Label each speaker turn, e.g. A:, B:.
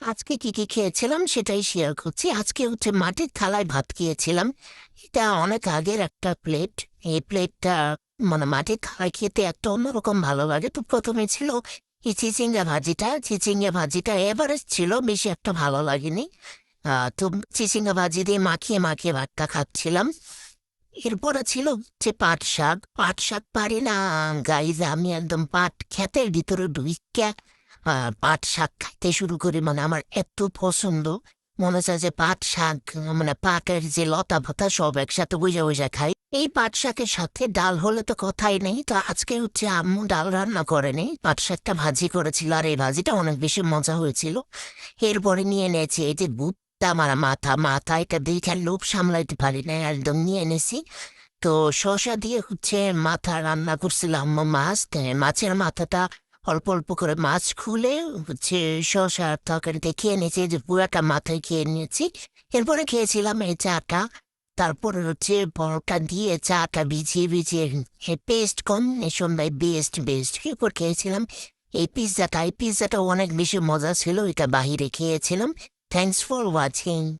A: আজকে কি খেয়েছিলাম সেটাই শেয়ার করছি। আজকে মাটির থালায় ভাত খেয়েছিলাম। এটা অনেক আগের একটা প্লেট। এই প্লেটটা মাটির থালায় খেতে একটা অন্যরকম ভালো লাগে। তো প্রথমে ছিল এই চিচিঙ্গা ভাজিটা এভারেস্ট ছিল, বেশি একটা ভালো লাগেনি। তো চিচিঙ্গা ভাজি দিয়ে মাখিয়ে মাখিয়ে ভাতটা খাচ্ছিলাম। এরপরে ছিল পাট শাক পারি না গাইজ, আমি একদম পাট ক্ষেতের ভিতরে ঢুইক্কা পাট শাক খাইতে শুরু করি। আমার এত পছন্দ, মনে চায় যে পাট শাক, পাটের যে লতা পাতা সব একসাথে বুঝে বুঝে খাই। এই পাট শাকের সাথে ডাল হলে তো কথাই নেই। তো আজকে আম্মু ডাল রান্না করেনি, পাট শাকটা ভাজি করেছিল, আর এই ভাজিটা অনেক বেশি মজা হয়েছিল। এরপরে নিয়ে এনেছি এই যে ভুট্টা, মাথা এটা দেখে লোভ সামলাইতে পারি না, একদম নিয়ে এনেছি। তো শসা দিয়ে মাথা রান্না করছিলাম মাছ। মাছের মাথাটা অল্প অল্প করে মাছ খুলে শসার তরকারিতে খেয়ে নিয়েছি, যে পুরাটা মাথায় খেয়ে নিয়েছি। এরপরে খেয়েছিলাম এই চাটা। তারপরে পরোটা দিয়ে চাটা ভিজিয়ে ভিজিয়ে paste combination by best best এরপর খেয়েছিলাম এই পিৎজাটা অনেক বেশি মজা ছিল। এটা বাহিরে খেয়েছিলাম। Thanks for watching.